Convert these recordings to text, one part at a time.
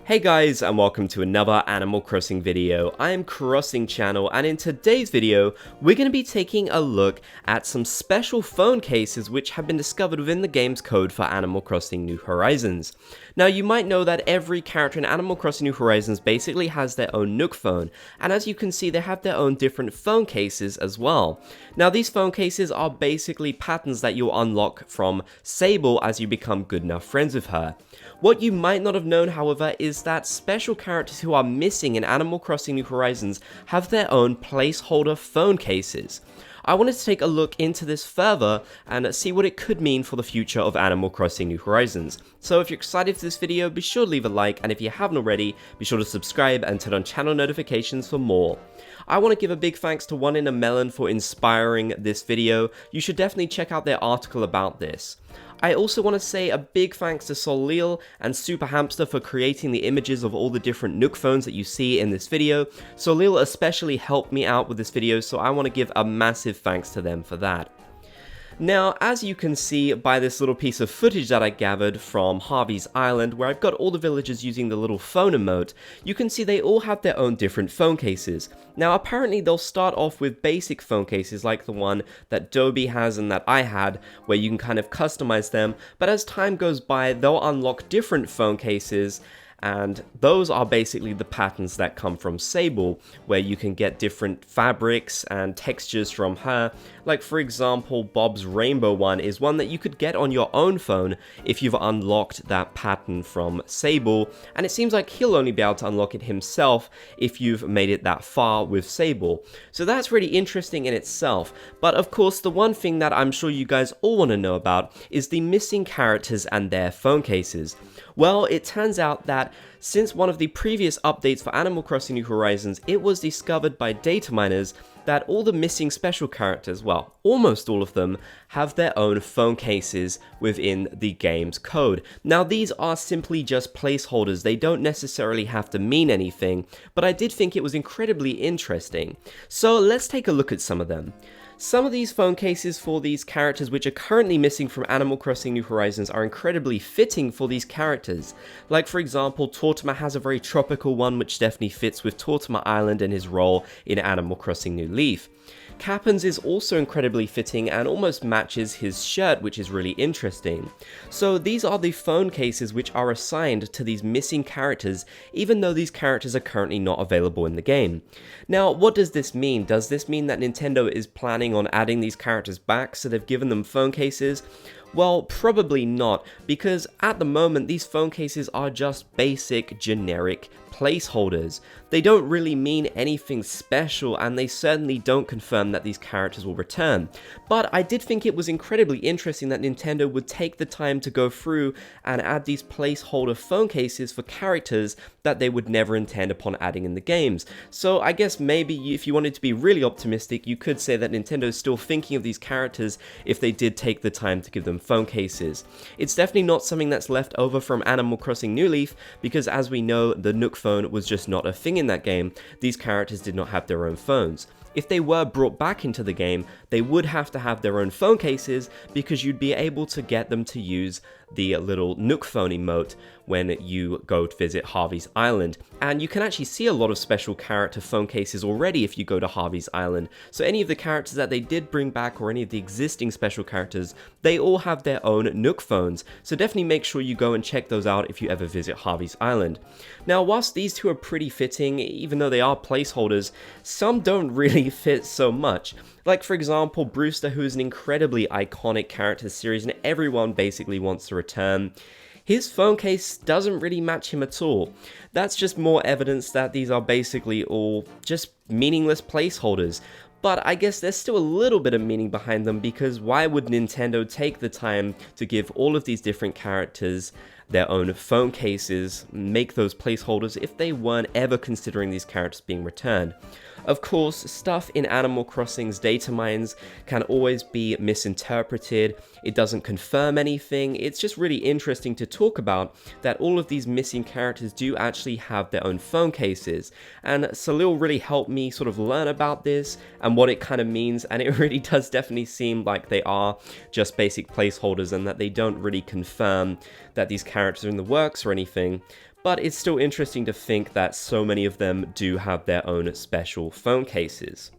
Hey guys, and welcome to another Animal Crossing video. I am Crossing Channel, and in today's video, we're going to be taking a look at some special phone cases which have been discovered within the game's code for Animal Crossing New Horizons. Now, you might know that every character in Animal Crossing New Horizons basically has their own Nook phone, and as you can see, they have their own different phone cases as well. Now, these phone cases are basically patterns that you'll unlock from Sable as you become good enough friends with her. What you might not have known, however, is that special characters who are missing in Animal Crossing New Horizons have their own placeholder phone cases. I wanted to take a look into this further and see what it could mean for the future of Animal Crossing New Horizons. So if you're excited for this video, be sure to leave a like, and if you haven't already, be sure to subscribe and turn on channel notifications for more. I want to give a big thanks to One in a Melon for inspiring this video. You should definitely check out their article about this. I also want to say a big thanks to Solil and Super Hamster for creating the images of all the different Nook phones that you see in this video. Solil especially helped me out with this video, so I want to give a massive thanks to them for that. Now, as you can see by this little piece of footage that I gathered from Harvey's Island, where I've got all the villagers using the little phone emote, you can see they all have their own different phone cases. Now, apparently they'll start off with basic phone cases like the one that Dobie has and that I had, where you can kind of customize them, but as time goes by, they'll unlock different phone cases, and those are basically the patterns that come from Sable, where you can get different fabrics and textures from her. Like, for example, Bob's rainbow one is one that you could get on your own phone if you've unlocked that pattern from Sable, and it seems like he'll only be able to unlock it himself if you've made it that far with Sable. So that's really interesting in itself, but of course the one thing that I'm sure you guys all want to know about is the missing characters and their phone cases. Well, it turns out that since one of the previous updates for Animal Crossing New Horizons, it was discovered by data miners that all the missing special characters, well, almost all of them, have their own phone cases within the game's code. Now, these are simply just placeholders. They don't necessarily have to mean anything, but I did think it was incredibly interesting. So let's take a look at some of them. Some of these phone cases for these characters which are currently missing from Animal Crossing New Horizons are incredibly fitting for these characters. Like, for example, Tortimer has a very tropical one which definitely fits with Tortimer Island and his role in Animal Crossing New Leaf. Cappen's is also incredibly fitting and almost matches his shirt, which is really interesting. So these are the phone cases which are assigned to these missing characters, even though these characters are currently not available in the game. Now, what does this mean? Does this mean that Nintendo is planning on adding these characters back, so they've given them phone cases? Well, probably not, because at the moment these phone cases are just basic, generic placeholders. They don't really mean anything special, and they certainly don't confirm that these characters will return. But I did think it was incredibly interesting that Nintendo would take the time to go through and add these placeholder phone cases for characters that they would never intend upon adding in the games. So I guess maybe if you wanted to be really optimistic, you could say that Nintendo is still thinking of these characters if they did take the time to give them phone cases. It's definitely not something that's left over from Animal Crossing New Leaf, because as we know, the Nook phone was just not a thing in that game. These characters did not have their own phones. If they were brought back into the game, they would have to have their own phone cases, because you'd be able to get them to use the little Nook phone emote when you go to visit Harvey's Island. And you can actually see a lot of special character phone cases already if you go to Harvey's Island. So any of the characters that they did bring back, or any of the existing special characters, they all have their own Nook phones. So definitely make sure you go and check those out if you ever visit Harvey's Island. Now, whilst these two are pretty fitting, even though they are placeholders, some don't really fit so much. Like, for example, Brewster, who is an incredibly iconic character series and everyone basically wants to return. His phone case doesn't really match him at all. That's just more evidence that these are basically all just meaningless placeholders. But I guess there's still a little bit of meaning behind them, because why would Nintendo take the time to give all of these different characters their own phone cases, make those placeholders, if they weren't ever considering these characters being returned? Of course, stuff in Animal Crossing's data mines can always be misinterpreted. It doesn't confirm anything. It's just really interesting to talk about that all of these missing characters do actually have their own phone cases. And Salil really helped me sort of learn about this and what it kind of means, and it really does definitely seem like they are just basic placeholders and that they don't really confirm that these characters are in the works or anything. but it's still interesting to think that so many of them do have their own special phone cases.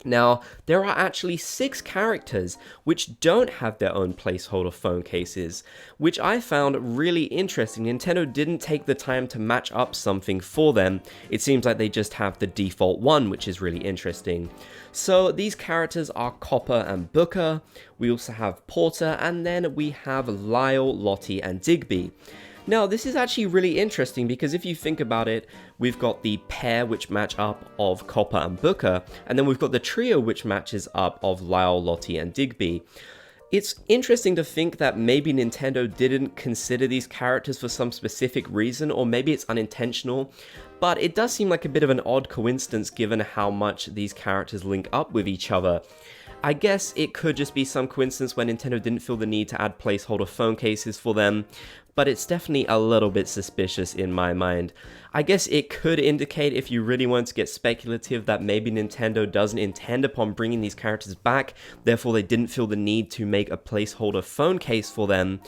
Now, there are actually 6 characters which don't have their own placeholder phone cases, which I found really interesting. Nintendo didn't take the time to match up something for them. It seems like they just have the default one, which is really interesting. So these characters are Copper and Booker, we also have Porter, and then we have Lyle, Lottie, and Digby. Now, this is actually really interesting because if you think about it, we've got the pair which match up of Copper and Booker, and then we've got the trio which matches up of Lyle, Lottie, and Digby. It's interesting to think that maybe Nintendo didn't consider these characters for some specific reason, or maybe it's unintentional, but it does seem like a bit of an odd coincidence given how much these characters link up with each other. I guess it could just be some coincidence where Nintendo didn't feel the need to add placeholder phone cases for them, but it's definitely a little bit suspicious in my mind. I guess it could indicate, if you really want to get speculative, that maybe Nintendo doesn't intend upon bringing these characters back, therefore they didn't feel the need to make a placeholder phone case for them,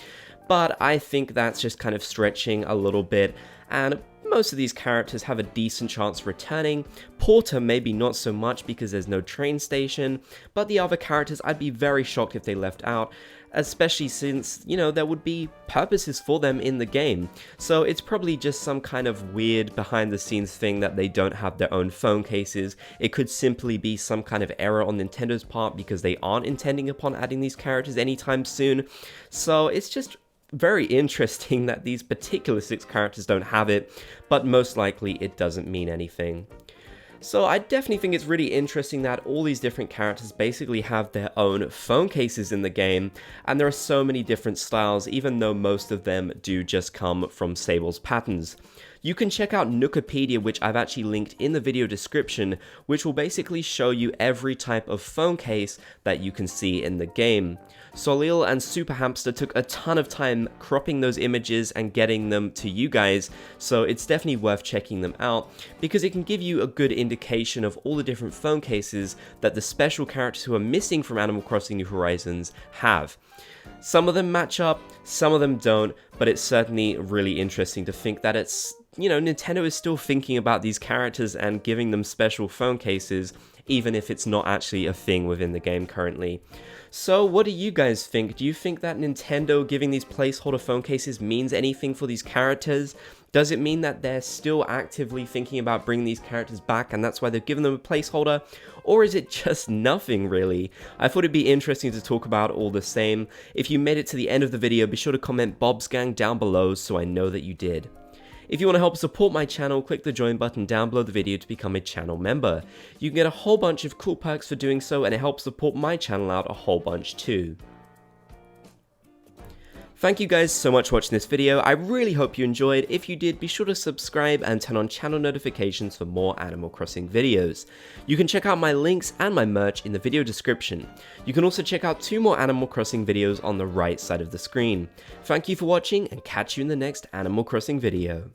but I think that's just kind of stretching a little bit, and most of these characters have a decent chance of returning. Porter maybe not so much because there's no train station, but the other characters I'd be very shocked if they left out, especially since, you know, there would be purposes for them in the game. So it's probably just some kind of weird behind the scenes thing that they don't have their own phone cases. It could simply be some kind of error on Nintendo's part because they aren't intending upon adding these characters anytime soon. So it's just very interesting that these particular 6 characters don't have it, but most likely it doesn't mean anything. So I definitely think it's really interesting that all these different characters basically have their own phone cases in the game, and there are so many different styles, even though most of them do just come from Sable's patterns. You can check out Nookipedia, which I've actually linked in the video description, which will basically show you every type of phone case that you can see in the game. Solil and Super Hamster took a ton of time cropping those images and getting them to you guys, so it's definitely worth checking them out, because it can give you a good indication of all the different phone cases that the special characters who are missing from Animal Crossing New Horizons have. Some of them match up, some of them don't, but it's certainly really interesting to think that it's, you know, Nintendo is still thinking about these characters and giving them special phone cases, even if it's not actually a thing within the game currently. So what do you guys think? Do you think that Nintendo giving these placeholder phone cases means anything for these characters? Does it mean that they're still actively thinking about bringing these characters back and that's why they've given them a placeholder? Or is it just nothing really? I thought it'd be interesting to talk about all the same. If you made it to the end of the video, be sure to comment Bob's Gang down below so I know that you did. If you want to help support my channel, click the join button down below the video to become a channel member. You can get a whole bunch of cool perks for doing so, and it helps support my channel out a whole bunch too. Thank you guys so much for watching this video. I really hope you enjoyed. If you did, be sure to subscribe and turn on channel notifications for more Animal Crossing videos. You can check out my links and my merch in the video description. You can also check out 2 more Animal Crossing videos on the right side of the screen. Thank you for watching, and catch you in the next Animal Crossing video.